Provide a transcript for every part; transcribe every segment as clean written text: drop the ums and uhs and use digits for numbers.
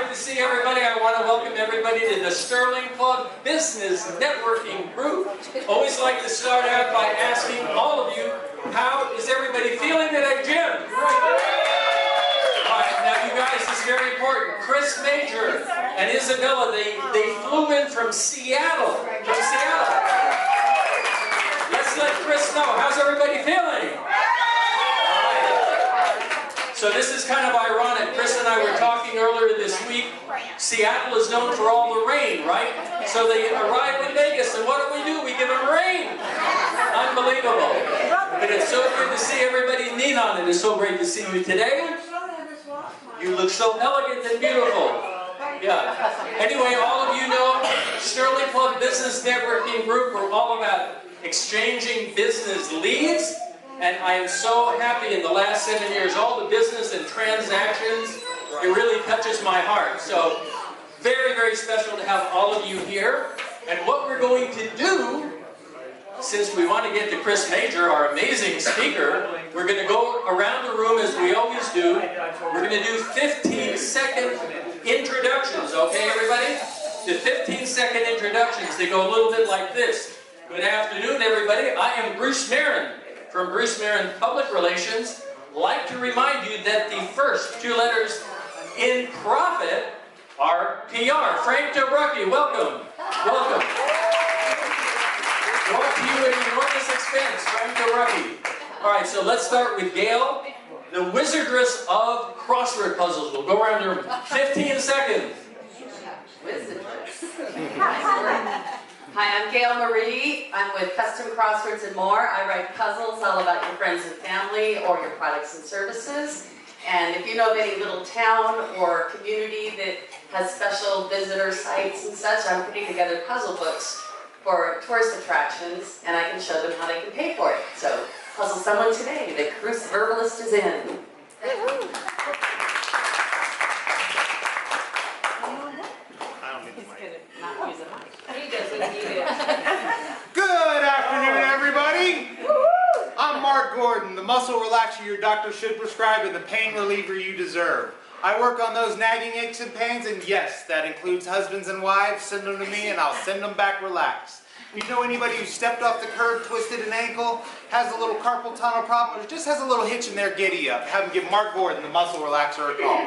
good to see everybody. I want to welcome everybody to the Stirling Club Business Networking Group. Always like to start out by asking all of you, how is everybody feeling today, Jim? All right, now you guys, this is very important. Chris Majer and Isabella, they flew in from Seattle. Let's let Chris know. How's everybody feeling? So this is kind of ironic. Chris and I were talking earlier this week. Seattle is known for all the rain, right? So they arrive in Vegas, and what do? We give them rain. Unbelievable. But it's so good to see everybody. Ninon, it is so great to see you today. You look so elegant and beautiful. Yeah. Anyway, all of you know Stirling Club Business Networking Group. We're all about exchanging business leads. And I am so happy in the last 7 years, all the business and transactions, it really touches my heart. So, very, very special to have all of you here. And what we're going to do, since we want to get to Chris Majer, our amazing speaker, we're going to go around the room as we always do. We're going to do 15-second introductions, okay, everybody? The 15-second introductions, they go a little bit like this. Good afternoon, everybody. I am Bruce Merrin from Bruce Merrin Public Relations. Like to remind you that the first two letters in profit are PR. Frank Dobrucki, welcome. Welcome. Brought to you at enormous expense, Frank Dobrucki. All right, so let's start with Gail, the wizardress of crossword puzzles. We'll go around the room. 15 seconds. Wizardress. Hi, I'm Gail Marie. I'm with Custom Crosswords and More. I write puzzles all about your friends and family or your products and services. And if you know of any little town or community that has special visitor sites and such, I'm putting together puzzle books for tourist attractions, and I can show them how they can pay for it. So, puzzle someone today. The Cruise Herbalist is in. Good afternoon, everybody. I'm Mark Gordon, the muscle relaxer your doctor should prescribe and the pain reliever you deserve. I work on those nagging aches and pains, and yes, that includes husbands and wives. Send them to me and I'll send them back relaxed. You know anybody who stepped off the curb, twisted an ankle, has a little carpal tunnel problem, or just has a little hitch in their giddy up? Have them give Mark Gordon, the muscle relaxer, a call.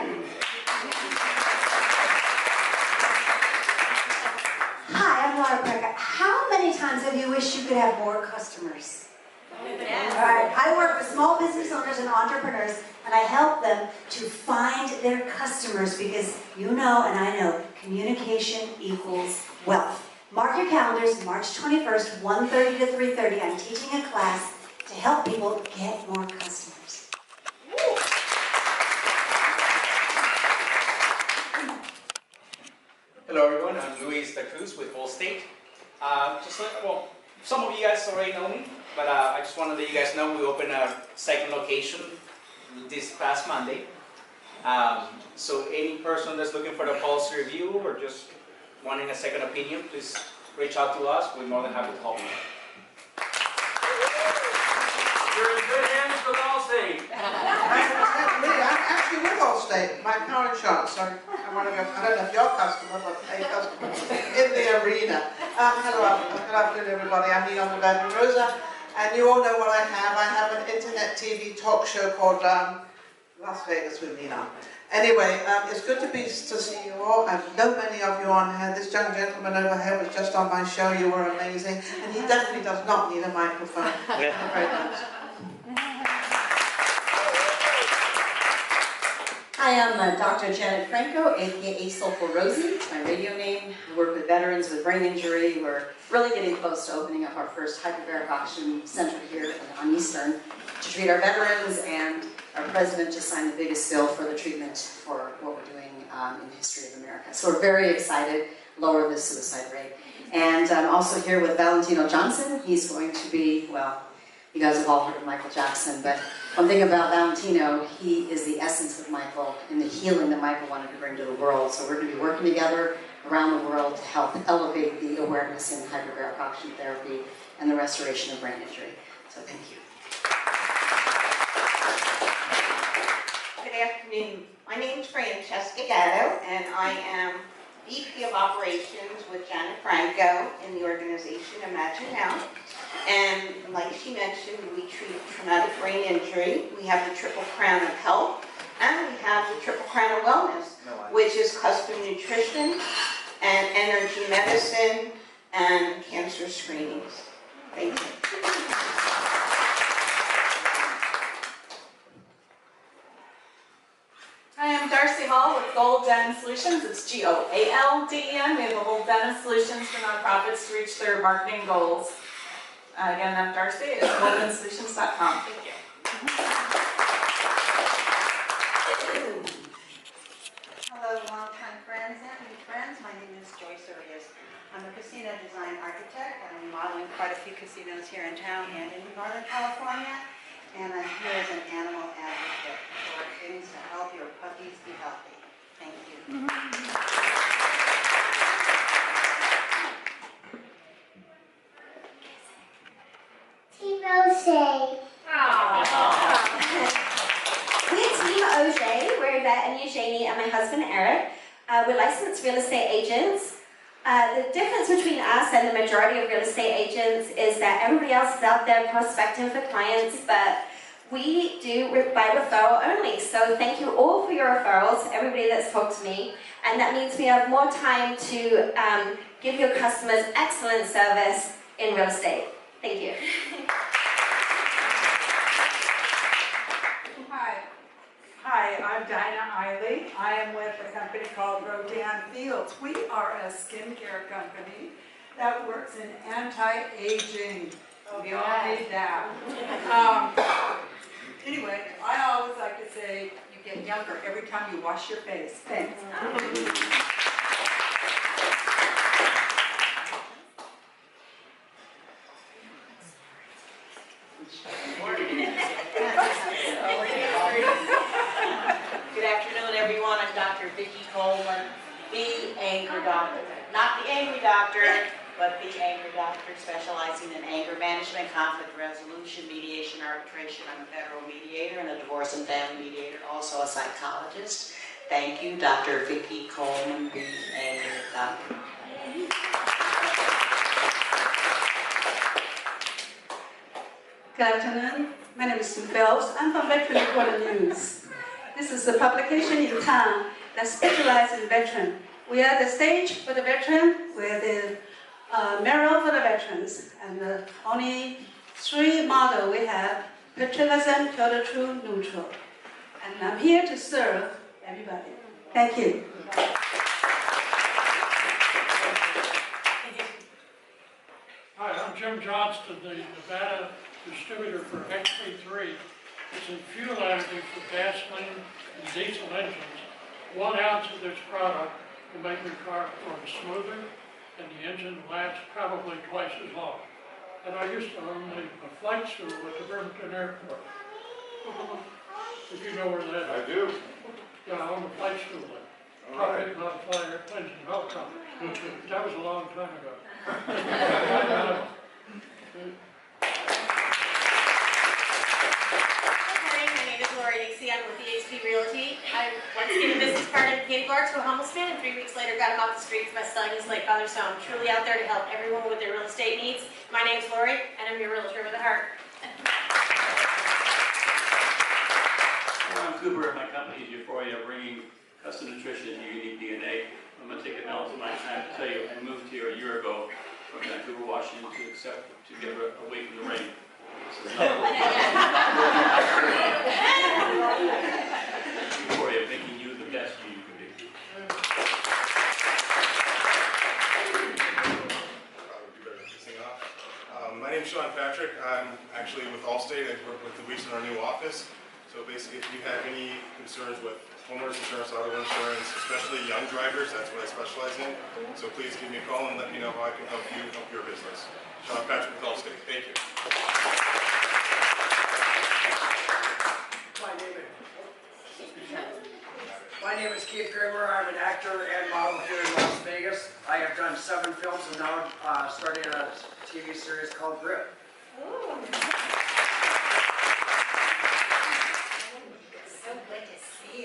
Hi, I'm Laura Becker. How many times have you wished you could have more customers? Yes. All right, I work with small business owners and entrepreneurs, and I help them to find their customers because you know and I know communication equals wealth. Mark your calendars, March 21st, 1:30 to 3:30. I'm teaching a class to help people get more customers. Hello everyone, I'm Luis Da Cruz with Allstate. Well, some of you guys already know me, but I just want to let you guys know we opened our second location this past Monday. So any person that's looking for the policy review or just wanting a second opinion, please reach out to us. We're more than happy to help you. You're in good hands with Allstate. I'm actually with Allstate, my car insurance. So I don't know if you're a customer, but a customer in the arena. Hello afternoon, everybody. I'm Ninon Rosa, and you all know what I have. I have an internet TV talk show called Las Vegas with Ninon. Anyway, it's good to see you all. I know many of you on here. This young gentleman over here was just on my show. You were amazing, and he definitely does not need a microphone. Very much. Hi, I'm Dr. Janet Franco, aka Soulful Rosie. It's my radio name. I work with veterans with brain injury. We're really getting close to opening up our first hyperbaric oxygen center here on Eastern to treat our veterans, and our president just signed the biggest bill for the treatment for what we're doing in the history of America. So we're very excited, lower the suicide rate. And I'm also here with Valentino Johnson. He's going to be, well, you guys have all heard of Michael Jackson, but one thing about Valentino, he is the essence of Michael and the healing that Michael wanted to bring to the world. So we're going to be working together around the world to help elevate the awareness in hyperbaric oxygen therapy and the restoration of brain injury. So thank you. Good afternoon. My name is Francesca Gatto, and I am VP of Operations with Janet Franco in the organization Imagine Now. And like she mentioned, we treat traumatic brain injury. We have the Triple Crown of Health, and we have the Triple Crown of Wellness, which is custom nutrition and energy medicine and cancer screenings. Thank you. Hi, I'm Darcy Hall with Gold Den Solutions. It's GOALDEN. We have a whole den of solutions for nonprofits to reach their marketing goals. Again, I'm Darcy. It's goldensolutions.com. Thank you. Hello, longtime friends and new friends. My name is Joyce Arias. I'm a casino design architect, and I'm modeling quite a few casinos here in town and in Northern California. And I'm here as an animal advocate for things to help your puppies be healthy. Thank you. Team O'Shea. We're Team O'Shea. We're Yvette and Eugenie and my husband Eric. We're licensed real estate agents. The difference between us and the majority of real estate agents is that everybody else is out there prospecting for clients, but we do by referral only. So thank you all for your referrals, everybody that's talked to me. And that means we have more time to give your customers excellent service in real estate. Thank you. Hi, I'm Dinah Eiley. I am with a company called Rodan Fields. We are a skincare company that works in anti-aging. We all need that. Anyway, I always like to say you get younger every time you wash your face. Thanks. Good afternoon, everyone. I'm Dr. Vicki Coleman, the anger doctor. Not the angry doctor, but the anger doctor specializing in anger management, conflict resolution, mediation, arbitration. I'm a federal mediator and a divorce and family mediator, also a psychologist. Thank you, Dr. Vicki Coleman, the anger doctor. Good afternoon. My name is Sue Phelps. I'm from Veteran Reporter News. This is a publication in town that specializes in veteran. We are the stage for the veteran, we're the mirror for the veterans, and the only 3 models we have: patriotism, total, true, neutral. And I'm here to serve everybody. Thank you. Hi, I'm Jim Johnston, the Nevada distributor for XP3. It's a fuel additive for gasoline and diesel engines. 1 ounce of this product will make your car run smoother, and the engine lasts probably twice as long. And I used to own a flight school at the Birmingham Airport. If you know where that is. I do. Yeah, I owned a flight school there. Taught people how to fly airplanes and helicopters. That was a long time ago. I'm with EXP Realty. I once gave a business card and a candy bar to a homeless man, and 3 weeks later got him off the streets by selling his late father's home. Truly out there to help everyone with their real estate needs. My name's Lori, and I'm your realtor with a heart. I'm Cooper, and my company is Euphoria, bringing custom nutrition to unique DNA. I'm going to take a balance of my time to tell you I moved here a year ago from Vancouver, Washington to get away from the rain. Euphoria, making you the best you can be. My name's Sean Patrick. I'm actually with Allstate. I work with Luis in our new office. So basically, if you have any concerns with homeowners insurance, auto insurance, especially young drivers, that's what I specialize in. So please give me a call and let me know how I can help you, help your business. Sean Patrick with Allstate. Thank you. My name is Keith Kramer. I'm an actor and model here in Las Vegas. I have done 7 films and now starting a TV series called Grip. So good to see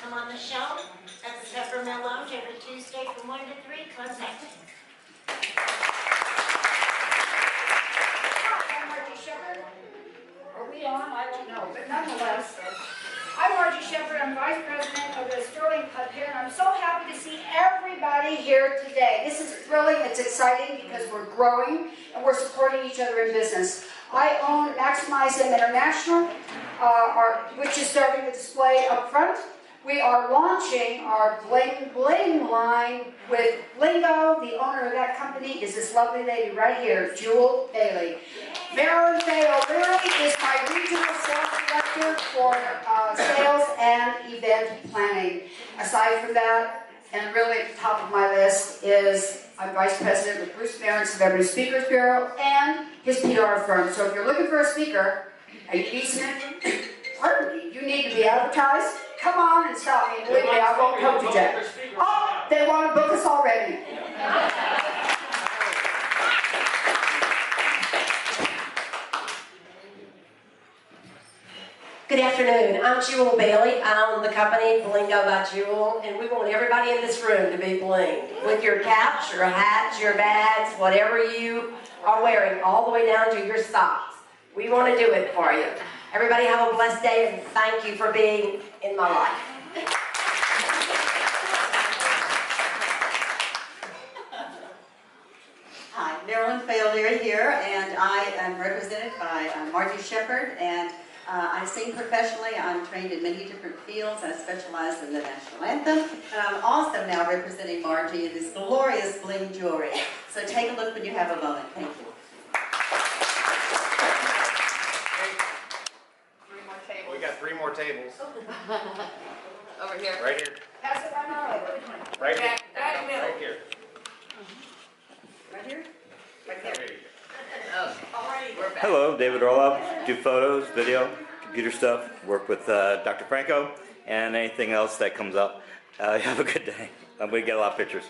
come on the show at the Peppermill Lounge every Tuesday from 1 to 3. Contact me. Hi, I'm Margie Shepard. Are we on? I don't know, but nonetheless, I'm Margie Shepard. I'm Vice President of the Stirling Club here, and I'm so happy to see everybody here today. This is thrilling. It's exciting because we're growing and we're supporting each other in business. I own Maximize Them International, which is starting to display up front. We are launching our Bling Bling line with Blingo. The owner of that company is this lovely lady right here, Jewel Bailey. Marilyn O'Leary is my regional sales director for sales and event planning. Aside from that, and really at the top of my list is I'm Vice President with Bruce Merrin Celebrity Speakers Bureau and his PR firm. So if you're looking for a speaker and you need some, pardon me, you need to be advertised, come on and stop me. Believe me, I won't come to jack. Oh, they want to book us already. Good afternoon. I'm Jewel Bailey. I own the company Blingo by Jewel, and we want everybody in this room to be blinged with your caps, your hats, your bags, whatever you are wearing, all the way down to your socks. We want to do it for you. Everybody have a blessed day, and thank you for being in my life. Hi, Marilyn O'Leary here, and I am represented by Margie Shepard, and I sing professionally. I'm trained in many different fields. I specialize in the national anthem, and I'm also now representing Margie in this glorious bling jewelry. So take a look when you have a moment. Thank you. We got 3 more tables. Over here. Right here. Pass it right now. Right here. Right here. Right here? Right there. We're back. Hello, David Orloff. Do photos, video, computer stuff. Work with Dr. Franco and anything else that comes up. Have a good day. I'm going to get a lot of pictures.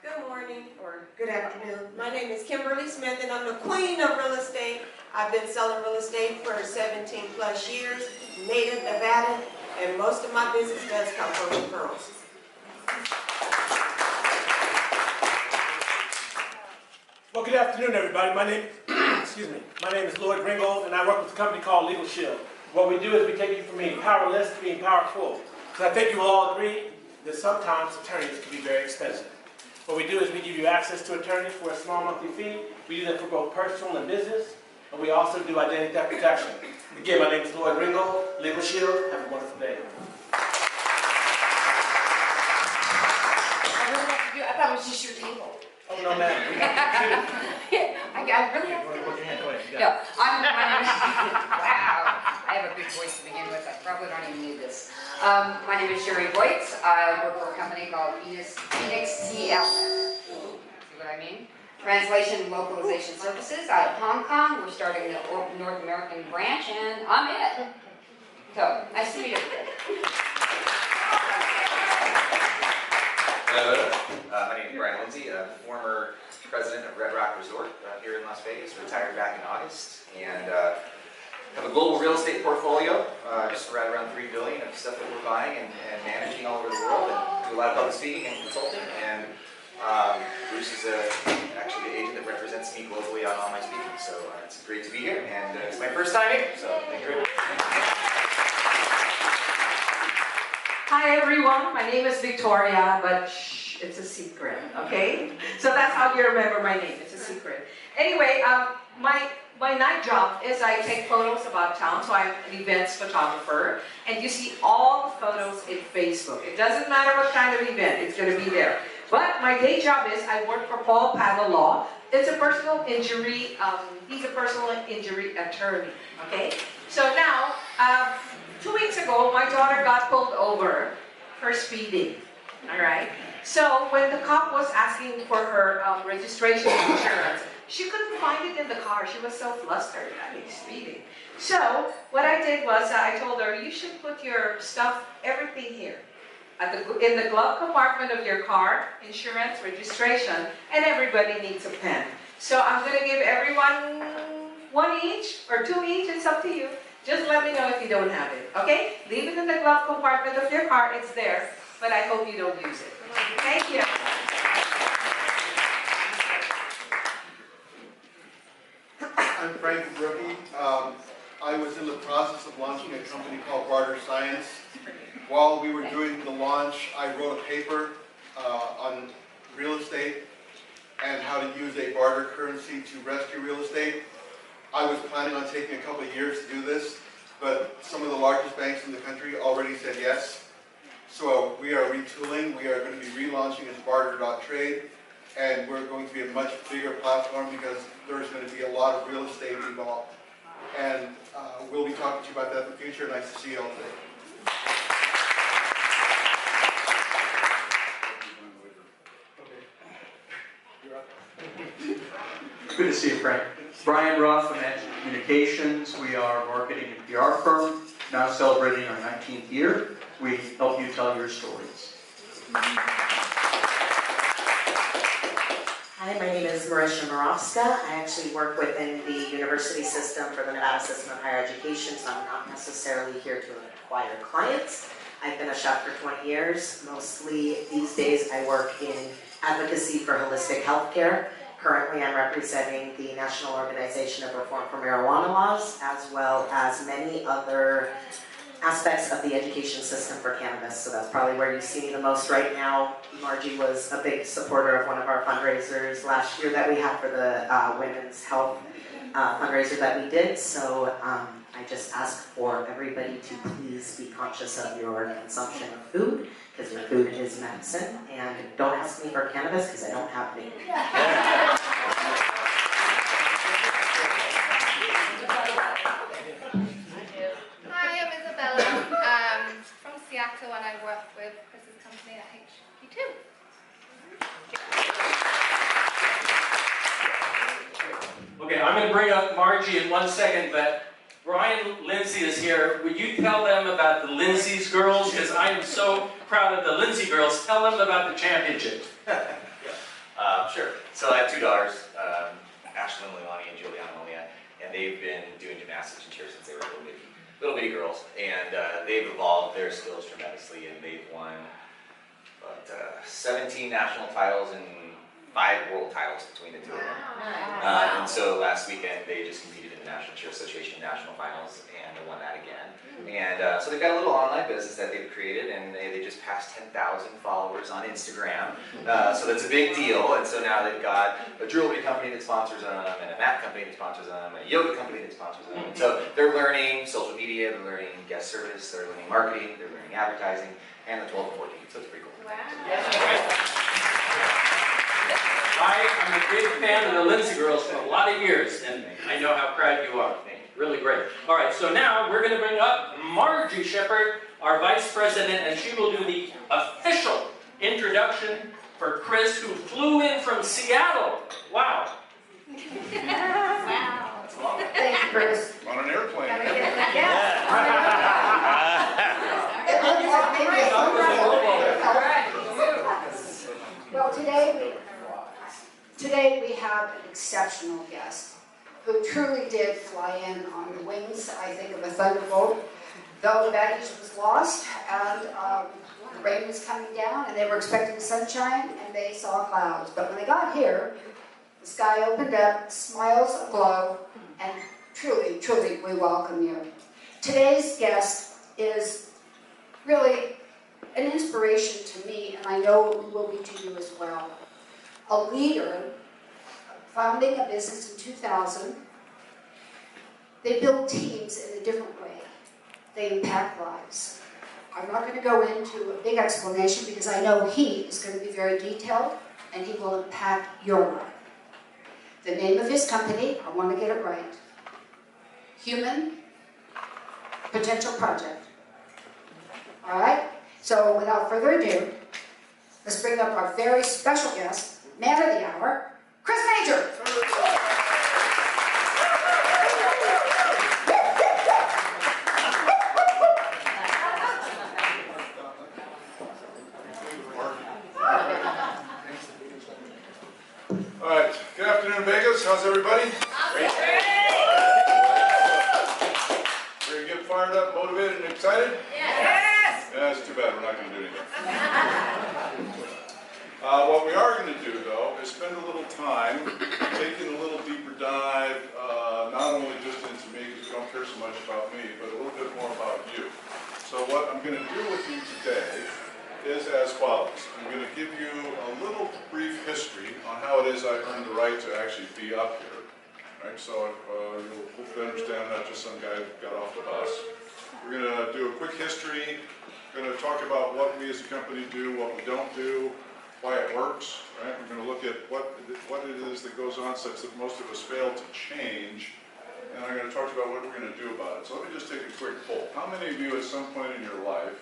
Good morning or good afternoon. My name is Kimberly Smith and I'm the queen of real estate. I've been selling real estate for 17 plus years, native Nevada, and most of my business does come from referrals. Well, good afternoon, everybody. My name is Lloyd Ringgold, and I work with a company called Legal Shield. What we do is we take you from being powerless to being powerful. Because I think you will all agree that sometimes attorneys can be very expensive. What we do is we give you access to attorneys for a small monthly fee. We do that for both personal and business, and we also do identity theft protection. Again, my name is Lloyd Ringgold, Legal Shield. Have a wonderful day. I thought it was just your table. Oh, no, ma'am. I really have to. No, wow. I have a big voice to begin with. I probably don't even need this. My name is Sherry Boytz. I work for a company called Phoenix TLS. See what I mean? Translation and Localization Services out of Hong Kong. We're starting the North American branch, and I'm it. So, nice to meet everybody. Hello, my name is Brian Lindsay, former president of Red Rock Resort here in Las Vegas, retired back in August, and have a global real estate portfolio, just right around $3 billion of stuff that we're buying and managing all over the world, and do a lot of public speaking and consulting, and Bruce is actually the agent that represents me globally on all my speaking, so it's great to be here, and it's my first time here, so thank you very much. Hi everyone, my name is Victoria, but shh, it's a secret, okay? So that's how you remember my name, it's a secret. Anyway, my night job is I take photos about town, so I'm an events photographer, and you see all the photos in Facebook. It doesn't matter what kind of event, it's going to be there. But my day job is I work for Paul Paddle Law. It's a personal injury, he's a personal injury attorney, okay? So now, 2 weeks ago, my daughter got pulled over for speeding, all right? So when the cop was asking for her registration insurance, she couldn't find it in the car. She was so flustered, I mean, speeding. So what I did was I told her, you should put your stuff, everything here, in the glove compartment of your car, insurance, registration, and everybody needs a pen. So I'm going to give everyone 1 each, or 2 each, it's up to you. Just let me know if you don't have it, okay? Leave it in the glove compartment of your car, it's there, but I hope you don't use it. Thank you. I'm Frank Brookie. I was in the process of launching a company called Barter Science. While we were doing the launch, I wrote a paper on real estate and how to use a barter currency to rescue real estate. I was planning on taking a couple of years to do this, but some of the largest banks in the country already said yes. So we are retooling. We are going to be relaunching as barter.trade, and we're going to be a much bigger platform because there's going to be a lot of real estate involved. And we'll be talking to you about that in the future. Nice to see you all today. Good to see you, Frank. Brian Ruff from Edge Communications. We are a marketing and PR firm, now celebrating our 19th year. We help you tell your stories. Hi, my name is Marisha Morovska. I actually work within the university system for the Nevada System of Higher Education, so I'm not necessarily here to acquire clients. I've been a chef for 20 years. Mostly these days I work in advocacy for holistic healthcare. Currently I'm representing the National Organization of Reform for Marijuana Laws, as well as many other aspects of the education system for cannabis. So that's probably where you see me the most right now. Margie was a big supporter of one of our fundraisers last year that we had for the women's health fundraiser that we did. So I just ask for everybody to please be conscious of your consumption of food, because your food is medicine. And don't ask me for cannabis, because I don't have any. Hi, I'm Isabella from Seattle, and I work with Chris's company at HQ2. Okay, I'm going to bring up Margie in 1 second, but Brian Lindsay is here. Would you tell them about the Lindsay's girls? Because I am so proud of the Lindsay girls. Tell them about the championship. Sure. So I have two daughters, Ashlyn Leilani and Juliana Malia, and they've been doing gymnastics and cheer since they were little bitty girls, and they've evolved their skills tremendously, and they've won 17 national titles and 5 world titles between the two of them. And so last weekend they just competed in the National Cheer Association National Finals and they won that again. And so they've got a little online business that they've created, and they just passed 10,000 followers on Instagram. So that's a big deal. And so now they've got a jewelry company that sponsors them, and a mat company that sponsors them, a yoga company that sponsors them. And so they're learning social media, they're learning guest service, they're learning marketing, they're learning advertising, and the 12 and 14. So it's pretty cool. I'm a big fan of the Lindsay girls for a lot of years, and I know how proud you are. Really great. All right, so now we're going to bring up Margie Shepard, our Vice President, and she will do the official introduction for Chris, who flew in from Seattle. Wow. Wow. Thanks, Bruce. On an airplane. Well, today we have an exceptional guest who truly did fly in on the wings, I think, of a thunderbolt. Though the baggage was lost and the rain was coming down and they were expecting sunshine and they saw clouds. But when they got here, the sky opened up, smiles aglow, and truly, truly, we welcome you. Today's guest is really an inspiration to me, and I know it will be to you as well. A leader, founding a business in 2000, they build teams in a different way. They impact lives. I'm not going to go into a big explanation because I know he is going to be very detailed and he will impact your life. The name of his company, I want to get it right, Human Potential Project. All right? So without further ado, let's bring up our very special guest, man of the hour, Chris Majer. All right, good afternoon, Vegas. How's everybody? Very fired up, motivated, and excited? Yes! Yeah, it's too bad we're not going to do anything. What we are going to do, though, is spend a little time taking a little deeper dive, not only just into me, because we don't care so much about me, but a little bit more about you. So what I'm going to do with you today is as follows. I'm going to give you a little brief history on how it is I earned the right to actually be up here. Right? So you'll hopefully understand not just some guy who got off the bus. We're going to do a quick history. We're going to talk about what we as a company do, what we don't do, why it works. Right? We're going to look at what it is that goes on such that most of us fail to change. And I'm going to talk about what we're going to do about it. So let me just take a quick poll. How many of you at some point in your life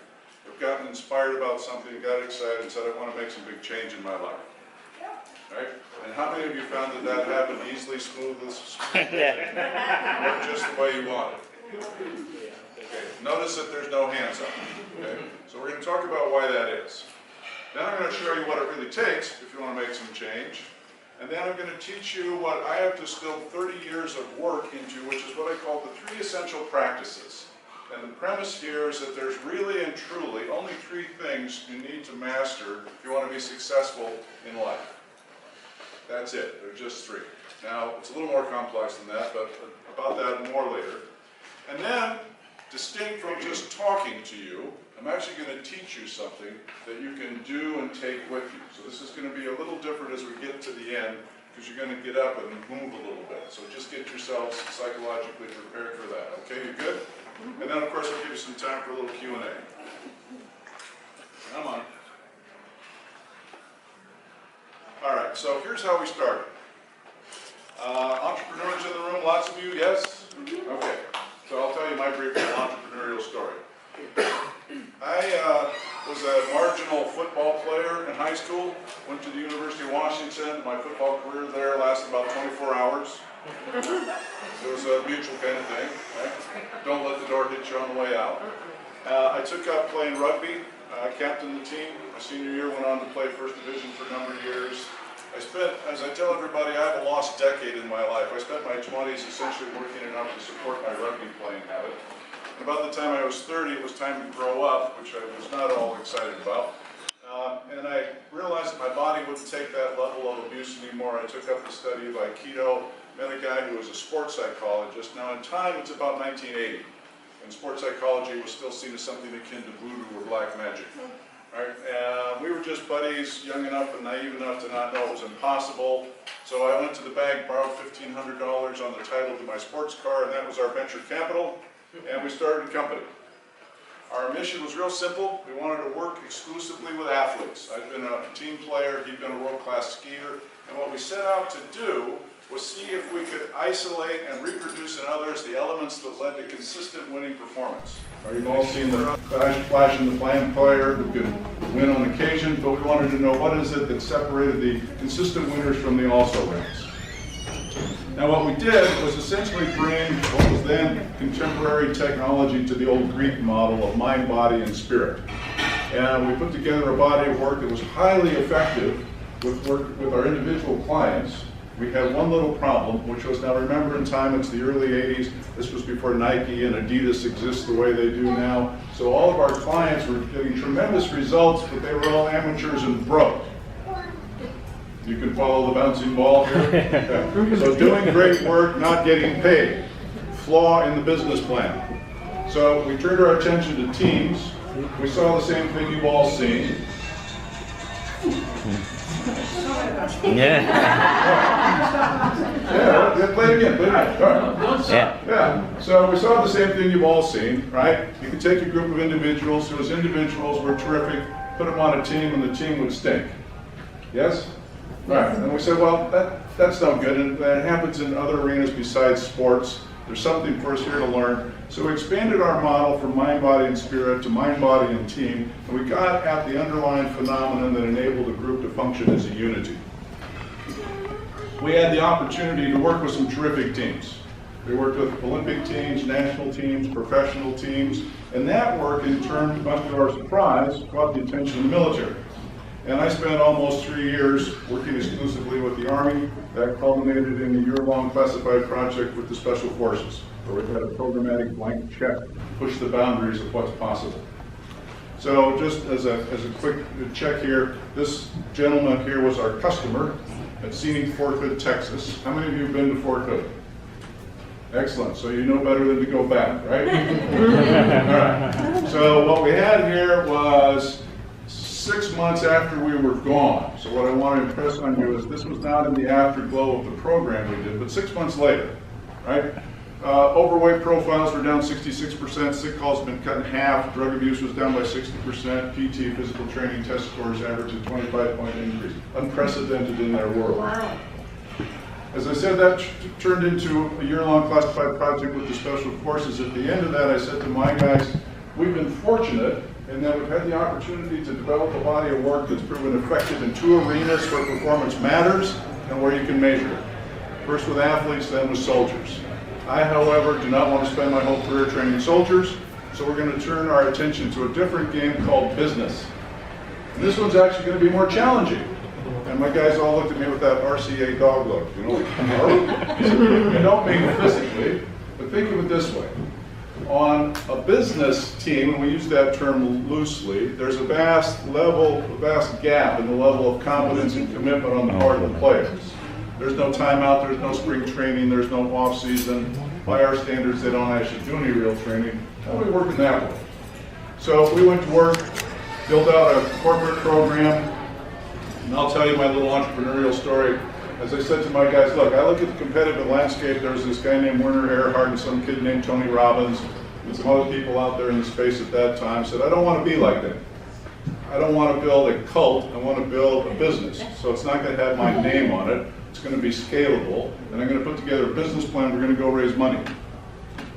have gotten inspired about something, got excited, and said, I want to make some big change in my life? Right? And how many of you found that that happened easily, smoothly, or just the way you want it? Okay. Notice that there's no hands up. Okay? So we're going to talk about why that is. Then I'm going to show you what it really takes if you want to make some change. And then I'm going to teach you what I have distilled 30 years of work into, which is what I call the 3 essential practices. And the premise here is that there's really and truly only 3 things you need to master if you want to be successful in life. That's it. There's just 3. Now, it's a little more complex than that, but about that more later. And then, distinct from just talking to you, I'm actually going to teach you something that you can do and take with you. So this is going to be a little different as we get to the end, because you're going to get up and move a little bit. So just get yourselves psychologically prepared for that. Okay, you good? And then, of course, I'll give you some time for a little Q&A. Come on. All right, so here's how we started. Entrepreneurs in the room, lots of you, yes? Okay, so I'll tell you my brief entrepreneurial story. I was a marginal football player in high school, went to the University of Washington. My football career there lasted about 24 hours. It was a mutual kind of thing, right? Don't let the door hit you on the way out. I took up playing rugby, captained the team. My senior year, went on to play first division for a number of years. I spent, as I tell everybody, I have a lost decade in my life. I spent my 20s essentially working enough to support my rugby playing habit. And about the time I was 30, it was time to grow up, which I was not at all excited about. And I realized that my body wouldn't take that level of abuse anymore. I took up the study of Aikido, met a guy who was a sports psychologist. Now in time, it's about 1980, and sports psychology was still seen as something akin to voodoo or black magic. Right? We were just buddies, young enough and naive enough to not know it was impossible. So I went to the bank, borrowed $1,500 on the title to my sports car, and that was our venture capital, and we started a company. Our mission was real simple. We wanted to work exclusively with athletes. I'd been a team player, he'd been a world-class skier, and what we set out to do was see if we could isolate and reproduce in others the elements that led to consistent winning performance. You've all seen the flash in the flame player who could win on occasion, but we wanted to know what is it that separated the consistent winners from the also-rans. Now what we did was essentially bring what was then contemporary technology to the old Greek model of mind, body, and spirit. And we put together a body of work that was highly effective with our individual clients. We had one little problem, which was, now remember in time, it's the early 80s, this was before Nike and Adidas exist the way they do now. So all of our clients were getting tremendous results, but they were all amateurs and broke. You can follow the bouncing ball here? Okay. So doing great work, not getting paid. Flaw in the business plan. So we turned our attention to teams. We saw the same thing you've all seen. Yeah. Yeah, play it again, play it again. All right. Yeah. So we saw the same thing you've all seen, right? You could take a group of individuals, those individuals were terrific, put them on a team, and the team would stink. Yes? Right. And we said, well, that's no good, and that happens in other arenas besides sports. There's something for us here to learn. So we expanded our model from mind, body, and spirit to mind, body, and team, and we got at the underlying phenomenon that enabled the group to function as a unity. We had the opportunity to work with some terrific teams. We worked with Olympic teams, national teams, professional teams, and that work, in turn, much to our surprise, caught the attention of the military. And I spent almost 3 years working exclusively with the Army. That culminated in a year-long classified project with the Special Forces, where we had a programmatic blank check, push the boundaries of what's possible. So just as a quick check here, this gentleman here was our customer at Scenic Fort Hood, Texas. How many of you have been to Fort Hood? Excellent, so you know better than to go back, right? All right, so what we had here was 6 months after we were gone. So what I want to impress on you is this was not in the afterglow of the program we did, but 6 months later, right? Overweight profiles were down 66%, sick calls have been cut in half, drug abuse was down by 60%, PT, physical training test scores averaged a 25-point increase. Unprecedented in their world. Wow. As I said, that turned into a year-long classified project with the Special Forces. At the end of that, I said to my guys, we've been fortunate in that we've had the opportunity to develop a body of work that's proven effective in 2 arenas where performance matters and where you can measure it. First with athletes, then with soldiers. I, however, do not want to spend my whole career training soldiers, so we're going to turn our attention to a different game called business. And this one's actually going to be more challenging. And my guys all looked at me with that RCA dog look, you know, like, I don't mean physically, but think of it this way. On a business team, and we use that term loosely, there's a vast gap in the level of competence and commitment on the part of the players. There's no timeout, there's no spring training, there's no off season. By our standards, they don't actually do any real training. How are we working that way? So we went to work, built out a corporate program, and I'll tell you my little entrepreneurial story. As I said to my guys, look, I look at the competitive landscape. There was this guy named Werner Erhard and some kid named Tony Robbins and some other people out there in the space at that time said, I don't want to be like that. I don't want to build a cult. I want to build a business. So it's not going to have my name on it. It's going to be scalable. And I'm going to put together a business plan. We're going to go raise money.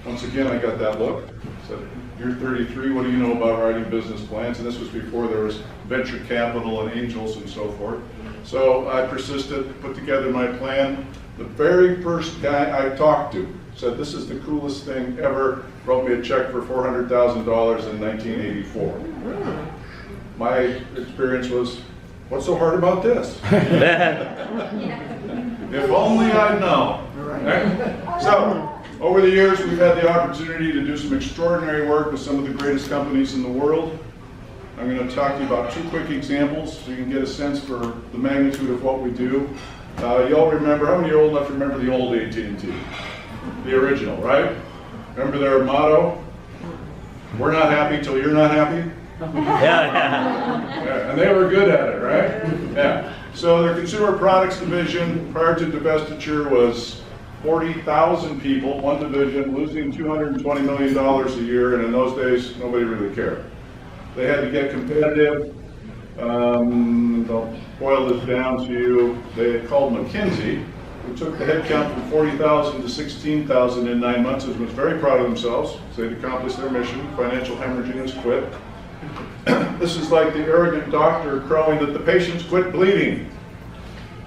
Once again, I got that look. I said, you're 33. What do you know about writing business plans? And this was before there was venture capital and angels and so forth. So I persisted, put together my plan. The very first guy I talked to said, this is the coolest thing ever, wrote me a check for $400,000 in 1984. My experience was, what's so hard about this? If only I'd known. Right? So, over the years, we've had the opportunity to do some extraordinary work with some of the greatest companies in the world. I'm going to talk to you about 2 quick examples so you can get a sense for the magnitude of what we do. You all remember, how many are old enough to remember the old AT&T? The original, right? Remember their motto? We're not happy till you're not happy? Yeah, and they were good at it, right? Yeah. So their consumer products division, prior to divestiture, was 40,000 people, one division, losing $220 million a year, and in those days, nobody really cared. They had to get competitive. They'll boil this down to you. They had called McKinsey, who took the headcount from 40,000 to 16,000 in 9 months, and was very proud of themselves. So they'd accomplished their mission. Financial hemorrhaging has quit. This is like the arrogant doctor crowing that the patients quit bleeding.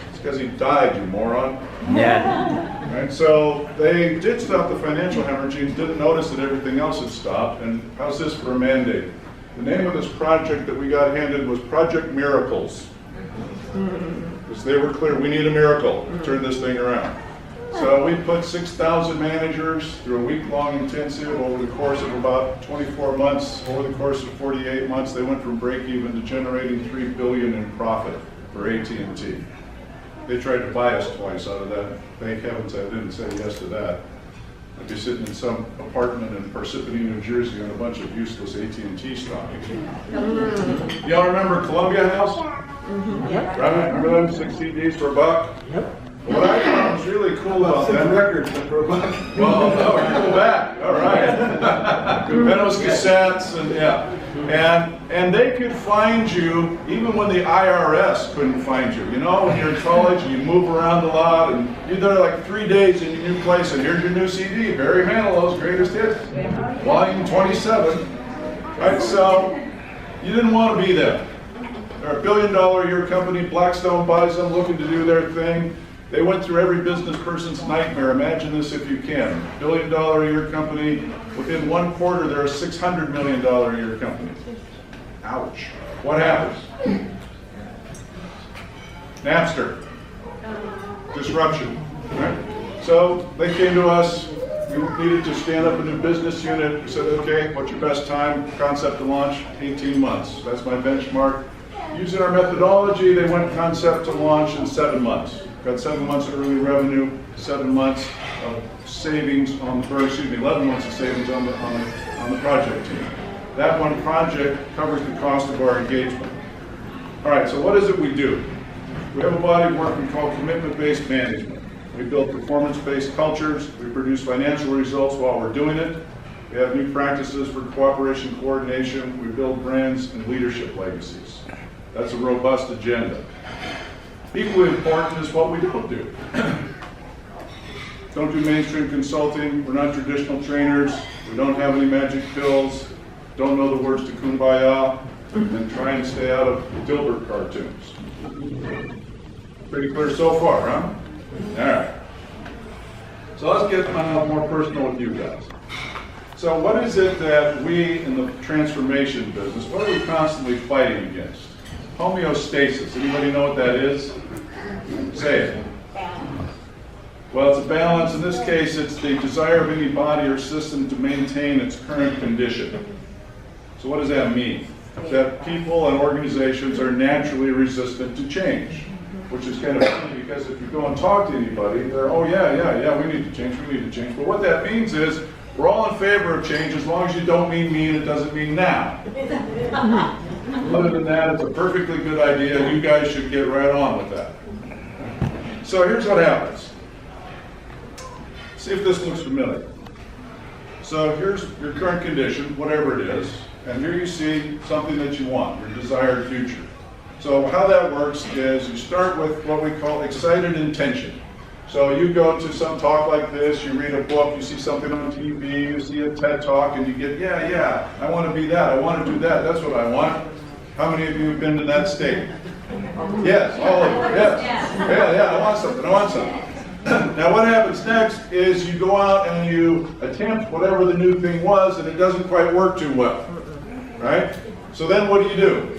It's because he died, you moron. Yeah. Right, so they did stop the financial hemorrhaging, didn't notice that everything else had stopped, and how's this for a mandate? The name of this project that we got handed was Project Miracles. Because they were clear, we need a miracle to turn this thing around. So we put 6,000 managers through a week-long intensive over the course of about 24 months. Over the course of 48 months, they went from break-even to generating $3 billion in profit for AT&T. They tried to buy us twice out of that. Thank heavens I didn't say yes to that. I'd be sitting in some apartment in Parsippany, New Jersey on a bunch of useless AT&T stock. Y'all remember Columbia House? Yep. Right? Remember them 6 CDs for $1? Yep. What I thought was really cool about them records for $1. Well, no, go back. All right. Benno's cassettes and yeah. And they could find you even when the IRS couldn't find you. You know, when you're in college and you move around a lot and you're there like 3 days in your new place and here's your new CD, Barry Manilow's Greatest Hits, Volume 27. Right, so you didn't want to be there. They're a $1 billion a year company. Blackstone buys them, looking to do their thing. They went through every business person's nightmare. Imagine this if you can. $1 billion a year company. Within 1 quarter, they're a $600 million a year company. Ouch. What happens? Napster. Disruption. Right? So they came to us. We needed to stand up a new business unit. We said, okay, what's your best time? Concept to launch, 18 months. That's my benchmark. Using our methodology, they went concept to launch in 7 months. Got 7 months of early revenue, 7 months of savings on the, 11 months of savings on the project team. That one project covers the cost of our engagement. All right, so what is it we do? We have a body of work we call commitment-based management. We build performance-based cultures. We produce financial results while we're doing it. We have new practices for cooperation, coordination. We build brands and leadership legacies. That's a robust agenda. Equally important is what we don't do. Don't do mainstream consulting. We're not traditional trainers. We don't have any magic pills. Don't know the words to Kumbaya. And try and stay out of Dilbert cartoons. Pretty clear so far, huh? All right. So let's get more personal with you guys. So what is it that we in the transformation business, what are we constantly fighting against? Homeostasis. Anybody know what that is? Say it. Well, it's a balance. In this case, it's the desire of any body or system to maintain its current condition. So what does that mean? That people and organizations are naturally resistant to change, which is kind of funny because if you go and talk to anybody, they're, oh yeah, we need to change. But what that means is we're all in favor of change as long as you don't mean me and it doesn't mean now. Other than that, it's a perfectly good idea. You guys should get right on with that. So here's what happens. See if this looks familiar. So here's your current condition, whatever it is, and here you see something that you want, your desired future. So how that works is you start with what we call excited intention. So you go to some talk like this, you read a book, you see something on TV, you see a TED Talk, and you get, yeah, I want to be that, I want to do that, that's what I want. How many of you have been to that state? Yes, all of you, yes. Yeah, I want something. Now what happens next is you go out and you attempt whatever the new thing was and it doesn't quite work too well, right? So then what do?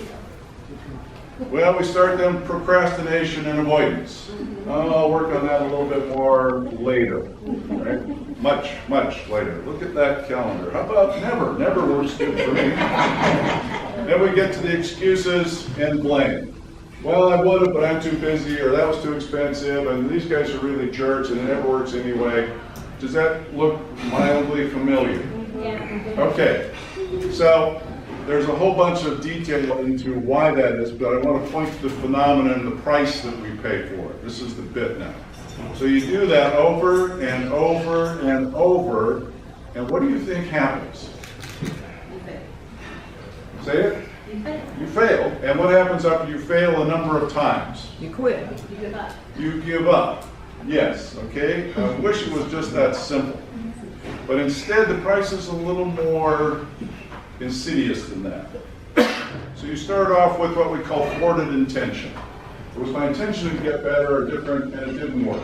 Well, we start then procrastination and avoidance. I'll work on that a little bit more later, right? Much later. Look at that calendar. How about never? Never works good for me. Then we get to the excuses and blame. Well, I would have, but I'm too busy, or that was too expensive, and these guys are really jerks, and it never works anyway. Does that look mildly familiar? Yeah. Okay. So there's a whole bunch of detail into why that is, but I want to point to the phenomenon and the price that we pay for it. This is the bit now. So you do that over and over and over, and what do you think happens? Say it? You fail. And what happens after you fail a number of times? You quit. You give up. You give up. Yes, okay? I wish it was just that simple. But instead, the price is a little more insidious than that. So you start off with what we call thwarted intention. It was my intention to get better or different, and it didn't work.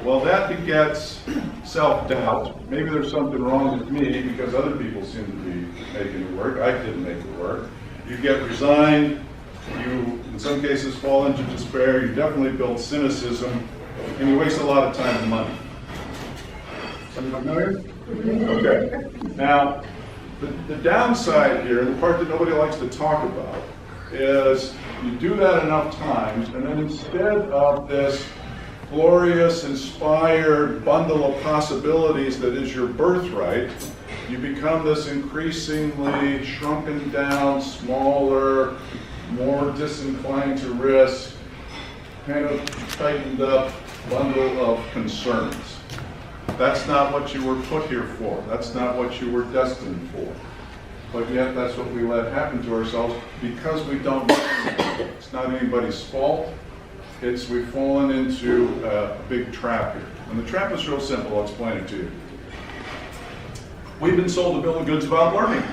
Well, that begets self-doubt. Maybe there's something wrong with me because other people seem to be making it work. I didn't make it work. You get resigned, you, in some cases, fall into despair, you definitely build cynicism, and you waste a lot of time and money. Someone familiar? Okay. Now, the downside here, the part that nobody likes to talk about, is you do that enough times, and then instead of this glorious, inspired bundle of possibilities that is your birthright, you become this increasingly shrunken down, smaller, more disinclined to risk, kind of tightened up bundle of concerns. That's not what you were put here for. That's not what you were destined for. But yet that's what we let happen to ourselves because we don't know. It's not anybody's fault. It's we've fallen into a big trap here. And the trap is real simple. I'll explain it to you. We've been sold a bill of goods about learning.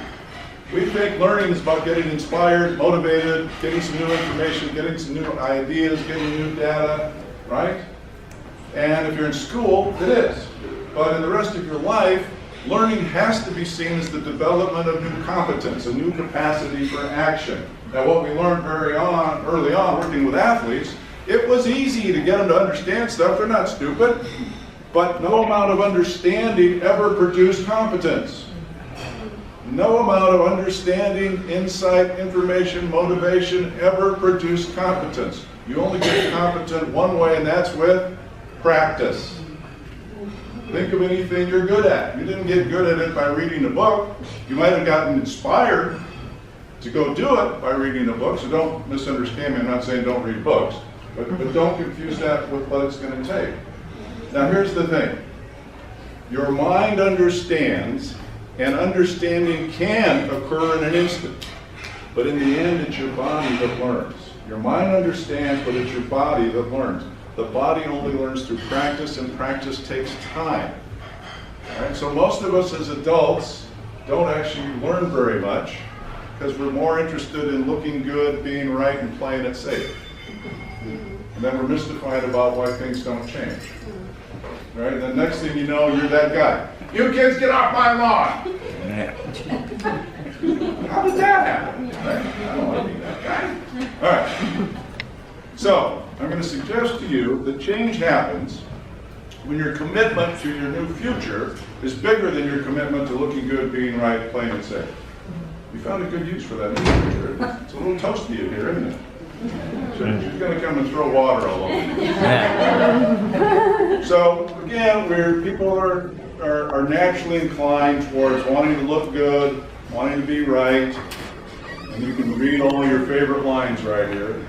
We think learning is about getting inspired, motivated, getting some new information, getting some new ideas, getting new data, right? And if you're in school, it is. But in the rest of your life, learning has to be seen as the development of new competence, a new capacity for action. Now what we learned early on working with athletes It was easy to get them to understand stuff. They're not stupid. But no amount of understanding ever produced competence. No amount of understanding, insight, information, motivation ever produced competence. You only get competent one way, and that's with practice. Think of anything you're good at. You didn't get good at it by reading a book. You might have gotten inspired to go do it by reading a book, so don't misunderstand me. I'm not saying don't read books, but don't confuse that with what it's going to take. Now here's the thing. Your mind understands, and understanding can occur in an instant. But in the end, it's your body that learns. Your mind understands, but it's your body that learns. The body only learns through practice, and practice takes time. All right? So most of us as adults don't actually learn very much because we're more interested in looking good, being right, and playing it safe. And then we're mystified about why things don't change. Right? And the next thing you know, you're that guy. You kids, get off my lawn! How did that happen? Right? I don't want to be that guy. All right. So, I'm going to suggest to you that change happens when your commitment to your new future is bigger than your commitment to looking good, being right, playing it safe. You found a good use for that new future. It's a little toasty in here, isn't it? She's going to come and throw water all over you. So, again, people are naturally inclined towards wanting to look good, wanting to be right, and you can read all your favorite lines right here,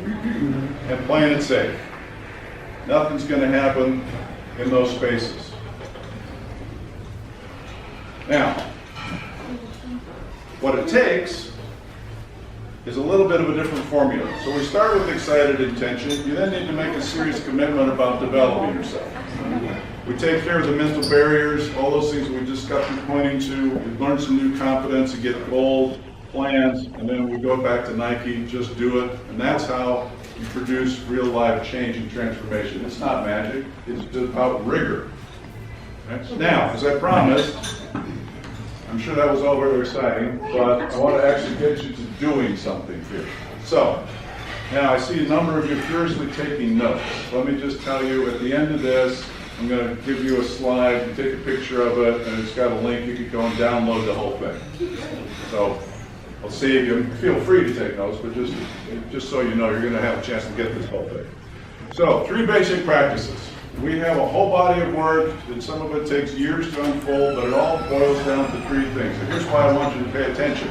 and playing it safe. Nothing's going to happen in those spaces. Now, what it takes is a little bit of a different formula. So we start with excited intention. You then need to make a serious commitment about developing yourself. We take care of the mental barriers, all those things we just got through pointing to. We learn some new confidence and get goals, plans, and then we go back to Nike, just do it. And that's how you produce real life change and transformation. It's not magic, it's just about rigor. Right? Now, as I promised, I'm sure that was all very exciting, but I want to actually get you to doing something here. So, now I see a number of you furiously taking notes. Let me just tell you, at the end of this, I'm going to give you a slide, you take a picture of it, and it's got a link. You can go and download the whole thing. So, I'll save you. Feel free to take notes, but just so you know, you're going to have a chance to get this whole thing. So, 3 basic practices. We have a whole body of work, and some of it takes years to unfold, but it all boils down to 3 things. And here's why I want you to pay attention.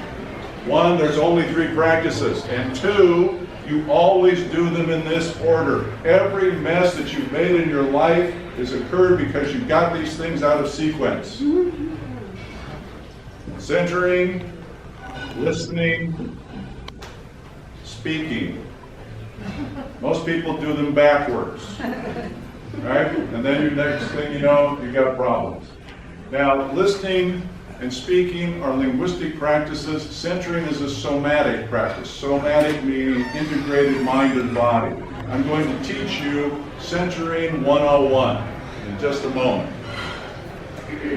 1, there's only 3 practices, and 2, you always do them in this order. Every mess that you've made in your life has occurred because you got these things out of sequence. Centering, listening, speaking. Most people do them backwards. Right? And then the next thing you know, you got problems. Now, listening and speaking are linguistic practices. Centering is a somatic practice. Somatic meaning integrated mind and body. I'm going to teach you Centering 101 in just a moment.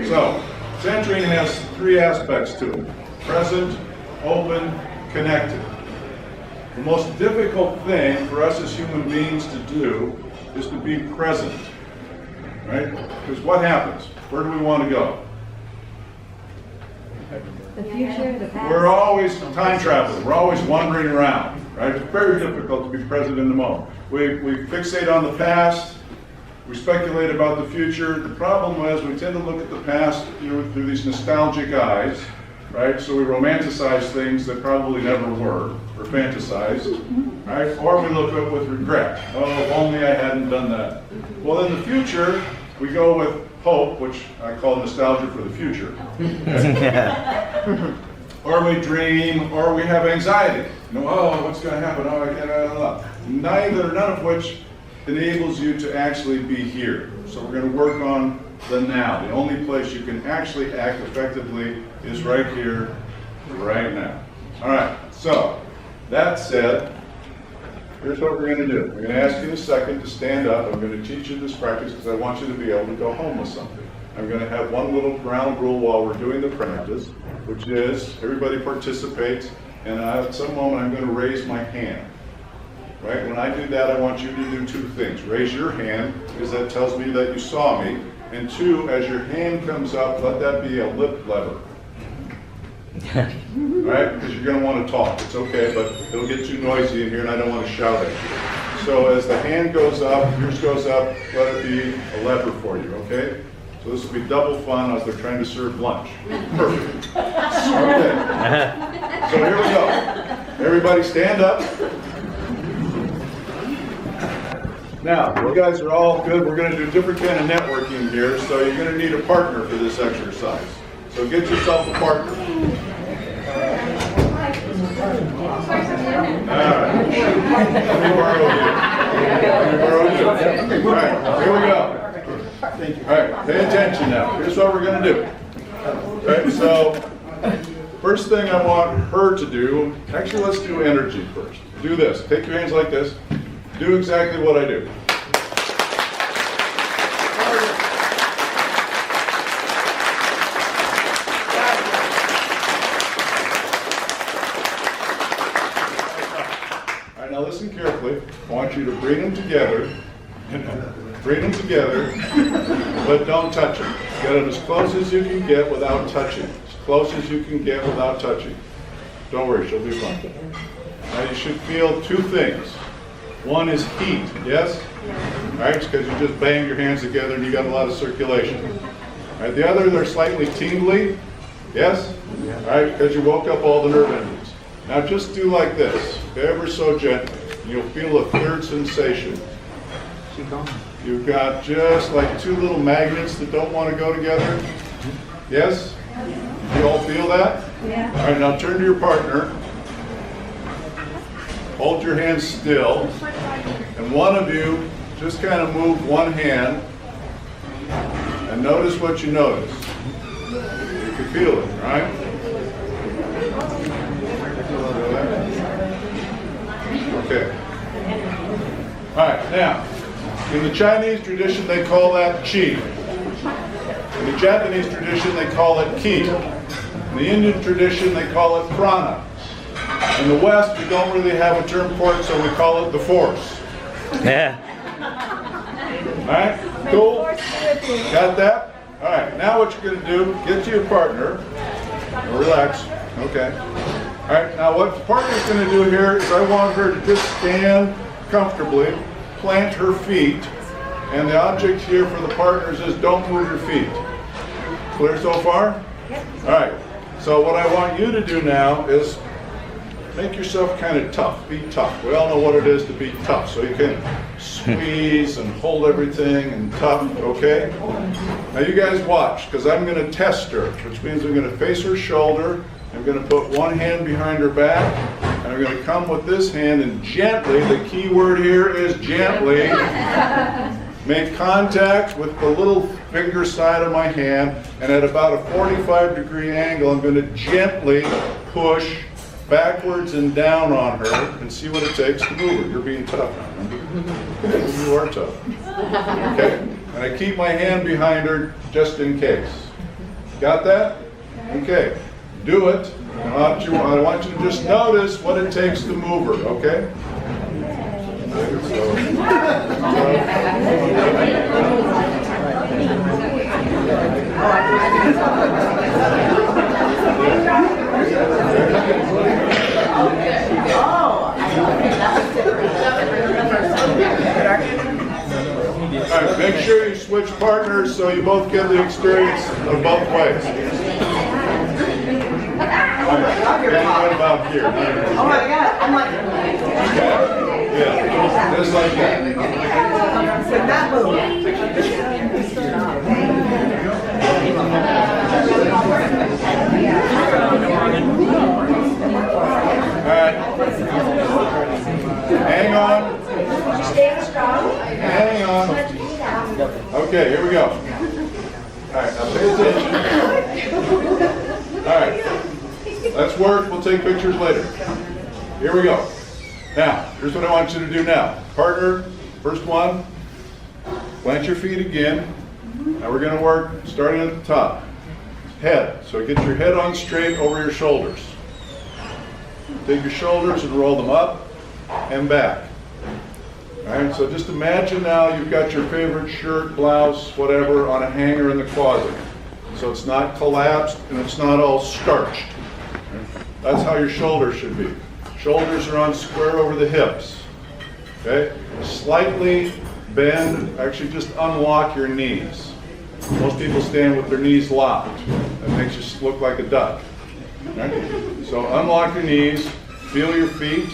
So, centering has 3 aspects to it. Present, open, connected. The most difficult thing for us as human beings to do is to be present, right? Because what happens? Where do we want to go? The future, the past. We're always time traveling. We're always wandering around, right? It's very difficult to be present in the moment. We fixate on the past. We speculate about the future. The problem is we tend to look at the past through these nostalgic eyes, right? So we romanticize things that probably never were, or fantasize, right? Or we look at it with regret. Oh, if only I hadn't done that. Well, in the future, we go with hope, which I call nostalgia for the future. Or we dream, or we have anxiety. Oh, what's going to happen? Oh, I can't. None of which enables you to actually be here. So we're going to work on the now. The only place you can actually act effectively is right here, right now. All right, so that said, here's what we're going to do. We're going to ask you in a second to stand up. I'm going to teach you this practice because I want you to be able to go home with something. I'm going to have one little ground rule while we're doing the practice, which is everybody participates, and at some moment I'm going to raise my hand. right? When I do that, I want you to do two things. Raise your hand, because that tells me that you saw me. And two, as your hand comes up, let that be a lip lever. Right? Because you're going to want to talk. It's okay, but it'll get too noisy in here and I don't want to shout at you. So as the hand goes up, yours goes up, let it be a lever for you, okay? So this will be double fun as they're trying to serve lunch. Perfect. Okay. So here we go. Everybody stand up. Now, you guys are all good. We're going to do different kind of networking here, so you're going to need a partner for this exercise. So get yourself a partner. All right. Let me borrow you. All right, here we go. All right, pay attention now. Here's what we're going to do. All right, so first thing I want her to do, actually let's do energy first. Do this. Take your hands like this. Do exactly what I do. All right, now listen carefully. I want you to bring them together. Bring them together, but don't touch them. Get it as close as you can get without touching. As close as you can get without touching. Don't worry, she'll be fine. Now you should feel two things. One is heat, yes? All right, because you just banged your hands together and you got a lot of circulation. All right, the other, they're slightly tingly, yes? All right, because you woke up all the nerve endings. Now just do like this, ever so gently. You'll feel a third sensation. You've got just like two little magnets that don't want to go together. Yes? You all feel that? Yeah. All right, now turn to your partner. Hold your hands still. And one of you just kind of move one hand and notice what you notice. You can feel it, right? Okay. All right, now. In the Chinese tradition, they call that qi. In the Japanese tradition, they call it ki. In the Indian tradition, they call it prana. In the West, we don't really have a term for it, so we call it the force. Yeah. All right, cool? Got that? All right, now what you're going to do, get to your partner. Relax. Okay. All right, now what the partner's going to do here is I want her to just stand comfortably, plant her feet, and the object here for the partners is don't move your feet. Clear so far? Yep. All right, so what I want you to do now is make yourself kind of tough, be tough. We all know what it is to be tough, so you can squeeze and hold everything and tough, okay? Now you guys watch, because I'm going to test her, which means I'm going to face her shoulder, I'm going to put one hand behind her back, and I'm going to come with this hand and gently, the key word here is gently, make contact with the little finger side of my hand, and at about a 45-degree angle, I'm going to gently push backwards and down on her and see what it takes to move her. You're being tough now, remember? You are tough. Okay? And I keep my hand behind her just in case. Got that? Okay. Do it. I want you to just notice what it takes to move her, okay? All right, make sure you switch partners so you both get the experience of both ways. What about here? Oh my God, I'm like... Yeah, just like that. With that move. All right. Hang on. Hang on. Okay, here we go. All right, now pay attention. All right. Let's work. We'll take pictures later. Here we go. Now, here's what I want you to do now. Partner, first one, plant your feet again. Now we're going to work starting at the top. Head. So get your head on straight over your shoulders. Take your shoulders and roll them up and back. All right, so just imagine now you've got your favorite shirt, blouse, whatever, on a hanger in the closet. So it's not collapsed and it's not all starched. That's how your shoulders should be. Shoulders are on square over the hips. Okay? Slightly bend, actually just unlock your knees. Most people stand with their knees locked. That makes you look like a duck. Right? So unlock your knees, feel your feet.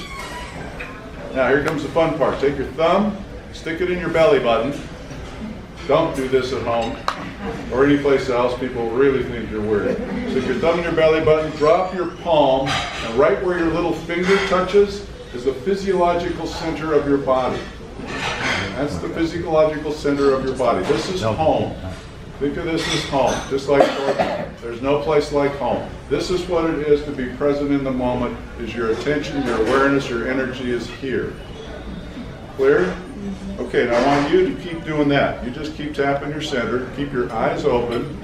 Now here comes the fun part. Take your thumb, stick it in your belly button. Don't do this at home or anyplace else. People really think you're weird. Stick your thumb in your belly button, drop your palm, and right where your little finger touches is the physiological center of your body. That's the physiological center of your body. This is home. Think of this as home, just like there's no place like home. This is what it is to be present in the moment, is your attention, your awareness, your energy is here. Clear? Okay, now I want you to keep doing that. You just keep tapping your center, keep your eyes open.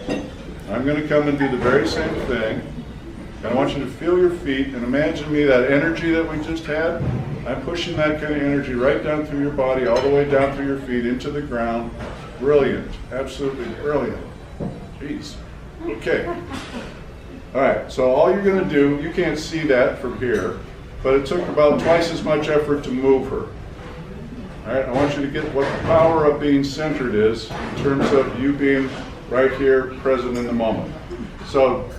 I'm going to come and do the very same thing. And I want you to feel your feet and imagine me, that energy that we just had, I'm pushing that kind of energy right down through your body, all the way down through your feet, into the ground. Brilliant, absolutely brilliant. Jeez. Okay. All right, so all you're going to do, you can't see that from here, but it took about twice as much effort to move her. All right, I want you to get what the power of being centered is in terms of you being right here, present in the moment. So,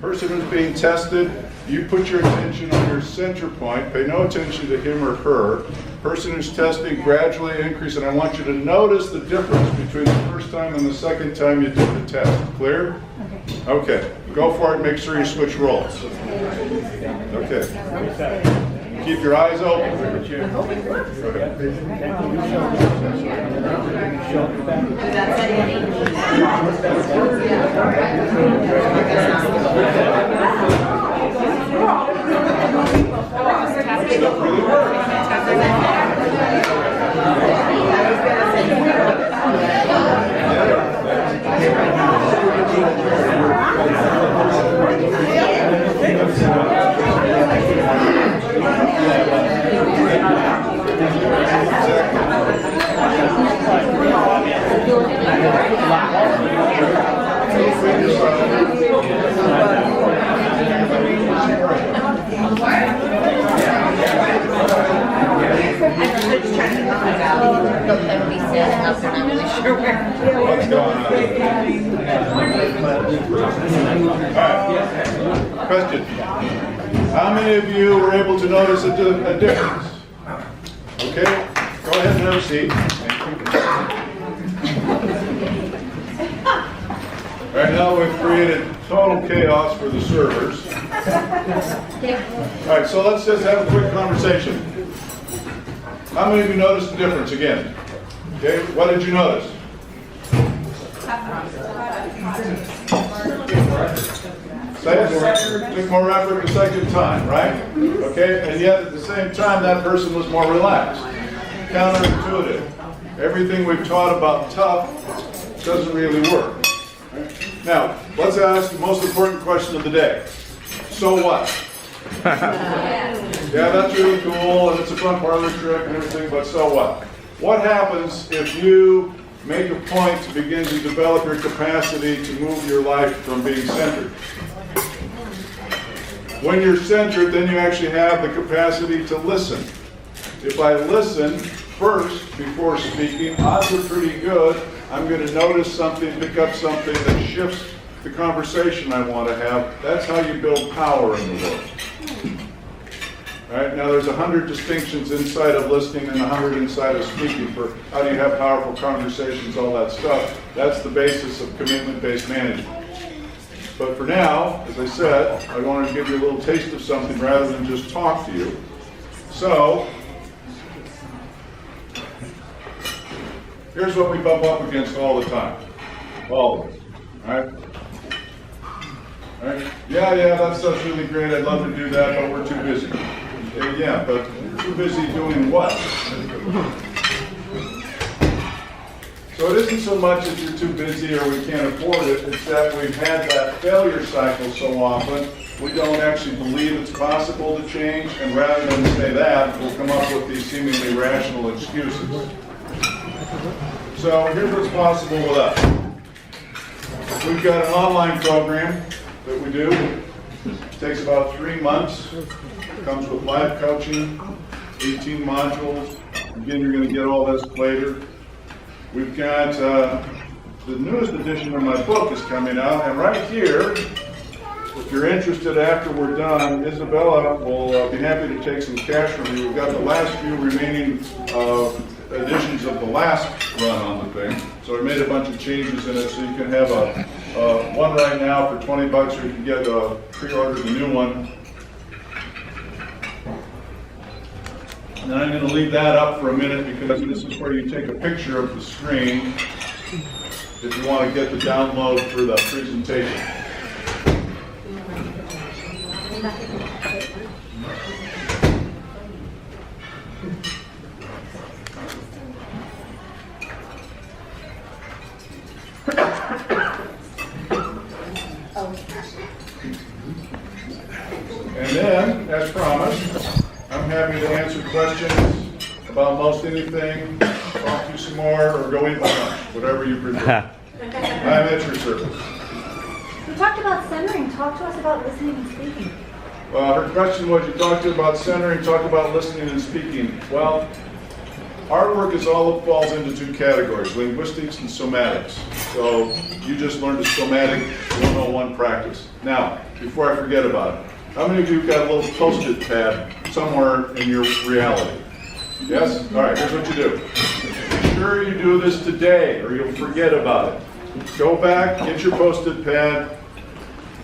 person who's being tested, you put your attention on your center point, pay no attention to him or her. Person who's testing, gradually increase, and I want you to notice the difference between the first time and the second time you did the test. Clear? Okay. Go for it, make sure you switch roles. Okay. Keep your eyes open. Go What's going on? Alright. Question. How many of you were able to notice a difference? Okay, go ahead and have a seat. Right now we've created total chaos for the servers. Alright, so let's just have a quick conversation. How many of you noticed the difference again? Okay, what did you notice? Say it. Took more effort the second time, right? Okay, and yet at the same time that person was more relaxed. Counterintuitive. Everything we've taught about tough doesn't really work. Now, let's ask the most important question of the day. So what? Yeah, that's really cool, and it's a fun parlor trick and everything, but so what? What happens if you make a point to begin to develop your capacity to move your life from being centered? When you're centered, then you actually have the capacity to listen. If I listen first before speaking, odds are pretty good. I'm going to notice something, pick up something that shifts the conversation I want to have. That's how you build power in the world. All right, now there's 100 distinctions inside of listening and 100 inside of speaking for how do you have powerful conversations, all that stuff. That's the basis of commitment-based management. But for now, as I said, I wanted to give you a little taste of something rather than just talk to you. So, here's what we bump up against all the time. Always. All right? All right? Yeah, that stuff's really great. I'd love to do that, but we're too busy. Okay, yeah, but too busy doing what? So it isn't so much that you're too busy or we can't afford it, it's that we've had that failure cycle so often we don't actually believe it's possible to change, and rather than say that, we'll come up with these seemingly rational excuses. So here's what's possible with us. We've got an online program that we do. It takes about 3 months. It comes with live coaching, 18 modules. Again, you're going to get all this later. We've got the newest edition of my book is coming out, and right here, if you're interested after we're done, Isabella will be happy to take some cash from you. We've got the last few remaining editions of the last run on the thing. So we made a bunch of changes in it, so you can have one right now for 20 bucks, or you can get pre-order the new one. And I'm going to leave that up for a minute because this is where you take a picture of the screen if you want to get the download for the presentation. And then, as promised, I'm happy to answer questions about most anything, talk to you some more, or go eat my lunch, whatever you prefer. I'm at your service. We talked about centering. Talk to us about listening and speaking. Well, her question was, you talked about centering, talk about listening and speaking. Well, our work falls into 2 categories, linguistics and somatics. So you just learned a somatic 101 practice. Now, before I forget about it, how many of you got a little Post-it pad somewhere in your reality? Yes? All right, here's what you do. Be sure you do this today or you'll forget about it. Go back, get your Post-it pad,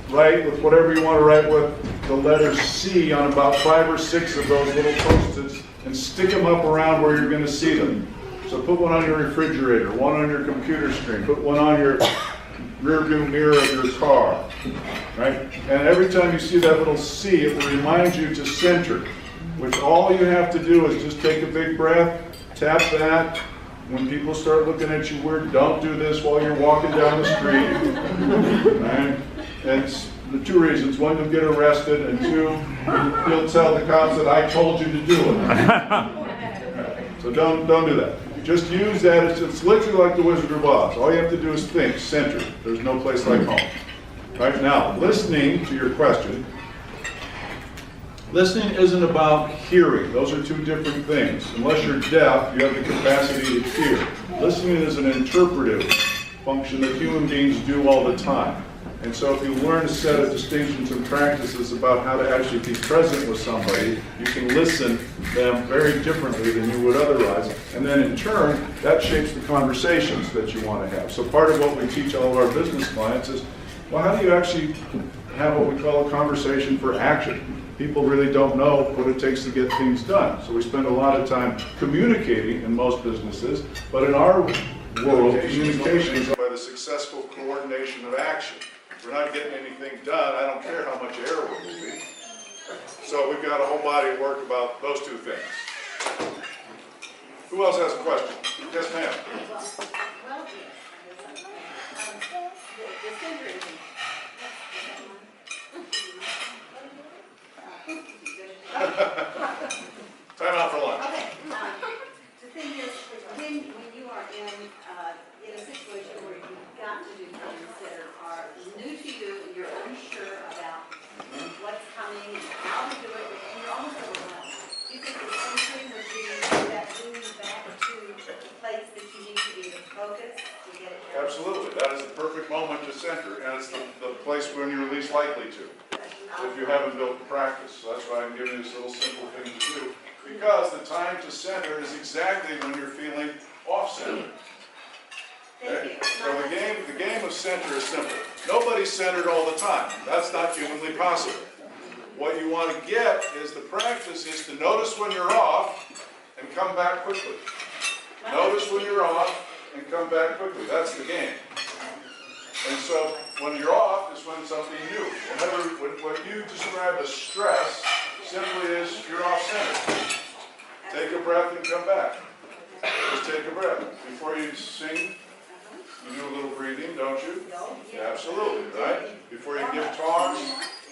write with whatever you want to write with the letter C on about 5 or 6 of those little Post-its and stick them up around where you're going to see them. So put one on your refrigerator, one on your computer screen, put one on your rear view mirror of your car, right? And every time you see that little C, it will remind you to center, which all you have to do is just take a big breath, tap that. When people start looking at you weird, don't do this while you're walking down the street, right? And it's the 2 reasons. 1, you'll get arrested, and 2, you'll tell the cops that I told you to do it. So don't do that. Just use that. It's literally like the Wizard of Oz. All you have to do is think, center. There's no place like home. Right now, listening to your question, listening isn't about hearing. Those are 2 different things. Unless you're deaf, you have the capacity to hear. Listening is an interpretive function that human beings do all the time. And so if you learn a set of distinctions and practices about how to actually be present with somebody, you can listen to them very differently than you would otherwise. And then in turn, that shapes the conversations that you want to have. So part of what we teach all of our business clients is, well, how do you actually have what we call a conversation for action? People really don't know what it takes to get things done. So we spend a lot of time communicating in most businesses, but in our world, communication is by the successful coordination of action. If we're not getting anything done, I don't care how much air we're moving. So we've got a whole body of work about those 2 things. Who else has a question? Yes, ma'am. Time out for lunch. Okay. The thing is, when you are in a situation where you've got to do things that are new to you and you're unsure about what's coming, how to do it, and you're almost overwhelmed, do you think the centering would be that moving back to the place that you need to be to focus to get it done? Absolutely. That is the perfect moment to center, and it's the place when you're least likely to, if you haven't built the practice. So that's why I'm giving you this little simple thing to do. Because the time to center is exactly when you're feeling off-center. Okay? So the game of center is simple. Nobody's centered all the time. That's not humanly possible. What you want to get is the practice is to notice when you're off and come back quickly. Notice when you're off and come back quickly. That's the game. And so when you're off is when something new. What you describe as stress simply is you're off center. Take a breath and come back. Just take a breath. Before you sing, you do a little breathing, don't you? Yeah, absolutely, right? Before you give talks,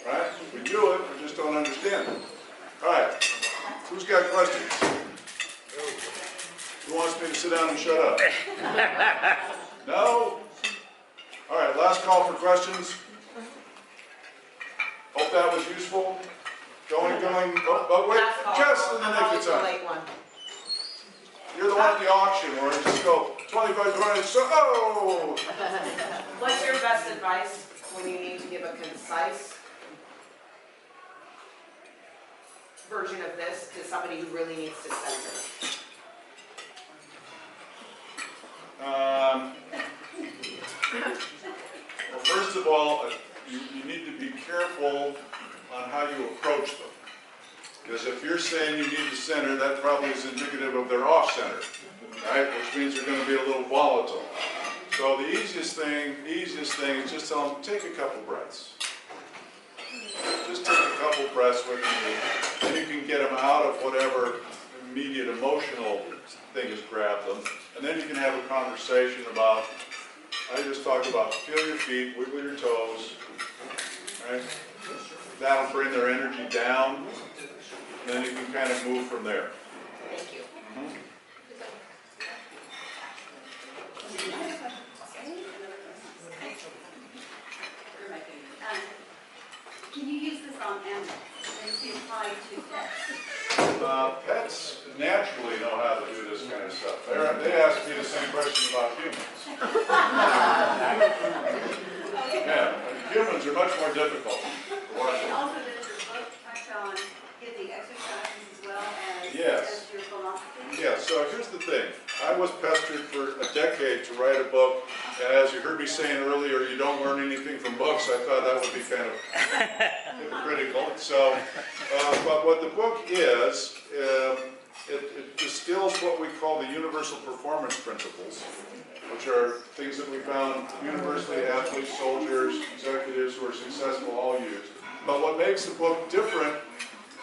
right? We do it, we just don't understand it. All right, who's got questions? Who wants me to sit down and shut up? No? All right, last call for questions. Hope that was useful. Going, oh wait, just in the nick of time. You're the one at the auction where you just go 25, 20, so, oh! What's your best advice when you need to give a concise version of this to somebody who really needs to censor? Well, first of all, you need to be careful on how you approach them. Because if you're saying you need to center, that probably is indicative of their off-center, right? Which means they're going to be a little volatile. So the easiest thing is just tell them, take a couple breaths. Just take a couple breaths with you, and you can get them out of whatever immediate emotional thing has grabbed them. And then you can have a conversation about, I just talked about feel your feet, wiggle your toes, right? That'll bring their energy down. Then you can kind of move from there. Thank you. Can you use this on animals? Does it apply to pets? Pets naturally know how to do this kind of stuff. They ask me the same question about humans. Yeah, humans are much more difficult to watch. And also, does your book touch on getting exercises as well as, Yes. as your philosophy? Yeah, so here's the thing. I was pestered for a decade to write a book, and as you heard me saying earlier, you don't learn anything from books. I thought that would be kind of hypocritical. So, but what the book is, it distills what we call the universal performance principles, which are things that we found universally athletes, soldiers, executives who are successful all use. But what makes the book different,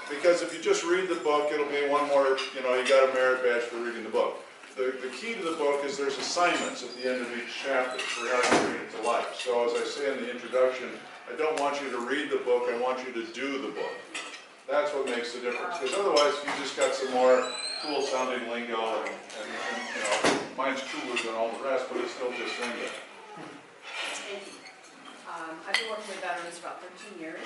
because if you just read the book, it'll be one more, you got a merit badge for reading the book. The key to the book is there's assignments at the end of each chapter for how you bring it to life. So as I say in the introduction, I don't want you to read the book, I want you to do the book. That's what makes the difference, because otherwise you just got some more cool sounding lingo and mine's cooler than all the rest, but it's still just lingo. I've been working with veterans about 13 years,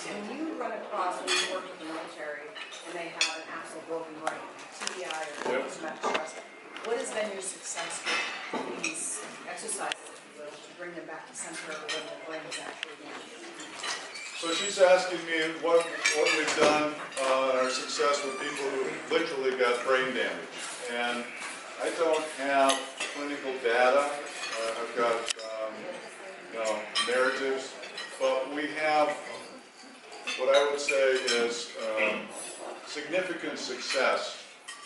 and when you run across, when you work with the military, and they have an actual broken brain, TBI or traumatic stress, what has been your success with these exercises, if you will, to bring them back to center when the brain is actually damaged? So she's asking me what we've done on our success with people who literally got brain damage. And I don't have clinical data. I've got narratives, but we have what I would say is significant success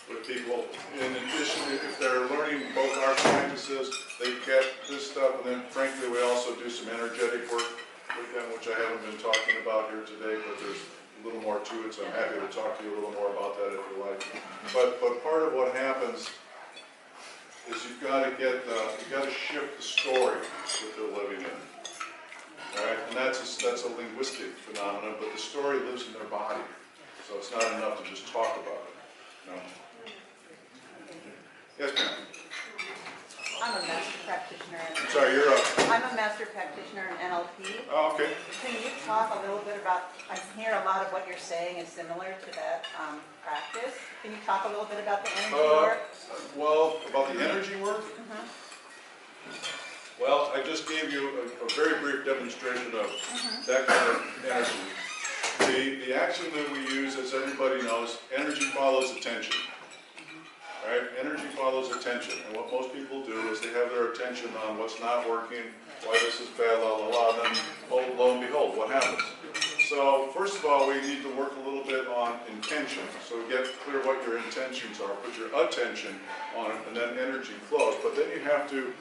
with people. In addition, if they're learning both our practices, they get this stuff, and then frankly we also do some energetic work with them, which I haven't been talking about here today, but there's a little more to it, so I'm happy to talk to you a little more about that if you like. But part of what happens is you've got to shift the story that they're living in. Right? And that's a linguistic phenomenon, but the story lives in their body. So it's not enough to just talk about it. No? Yes, ma'am. I'm a master practitioner. I'm sorry, you're up. I'm a master practitioner in NLP. Oh, okay. Can you talk a little bit about, I hear a lot of what you're saying is similar to that practice. Can you talk a little bit about the energy work? Well, about the energy work? Well, I just gave you a very brief demonstration of that kind of energy. The action that we use, as everybody knows, energy follows attention. Right? Energy follows attention. And what most people do is they have their attention on what's not working, why this is bad, la la la, and then lo and behold, what happens? So first of all, we need to work a little bit on intention. So get clear what your intentions are. Put your attention on it, and then energy flows. But then you have to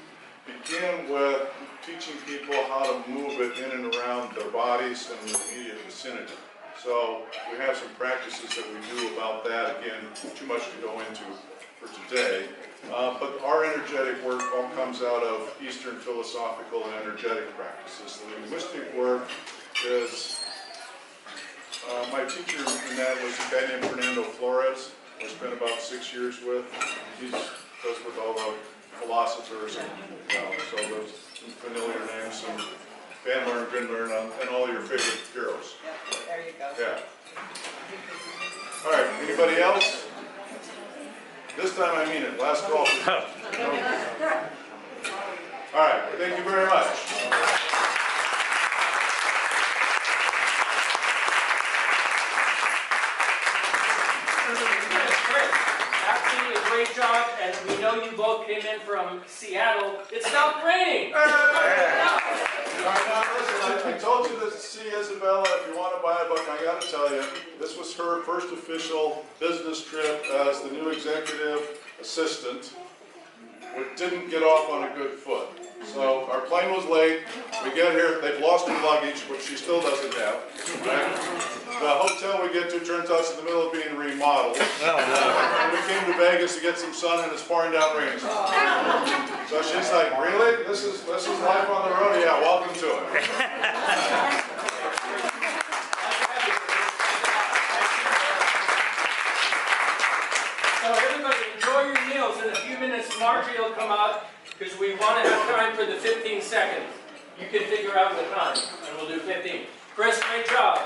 begin with teaching people how to move it in and around their bodies and the immediate vicinity. So we have some practices that we do about that. Again, too much to go into for today. But our energetic work all comes out of Eastern philosophical and energetic practices. The linguistic work is My teacher in that was a guy named Fernando Flores. I spent about 6 years with. He does with all the philosophers and, so those familiar names, and Van Learn, Grimlearn, and all your favorite heroes. Yeah, there you go. Yeah. All right, anybody else? This time I mean it, last call. All right, thank you very much. Absolutely a great job, and we know you both came in from Seattle. It stopped raining. All right, now listen, I told you to see Isabella if you want to buy a book. I got to tell you, this was her first official business trip as the new executive assistant. It didn't get off on a good foot. So our plane was late. We get here, they've lost her luggage, which she still doesn't have. Right? The hotel we get to turns out it's in the middle of being remodeled. And we came to Vegas to get some sun, and it's pouring down rain. So she's like, "Really? This is life on the road? Yeah, welcome to it." So everybody, enjoy your meals. In a few minutes, Margie will come out because we want to have time for the 15 seconds. You can figure out the time, and we'll do 15. Chris, great job.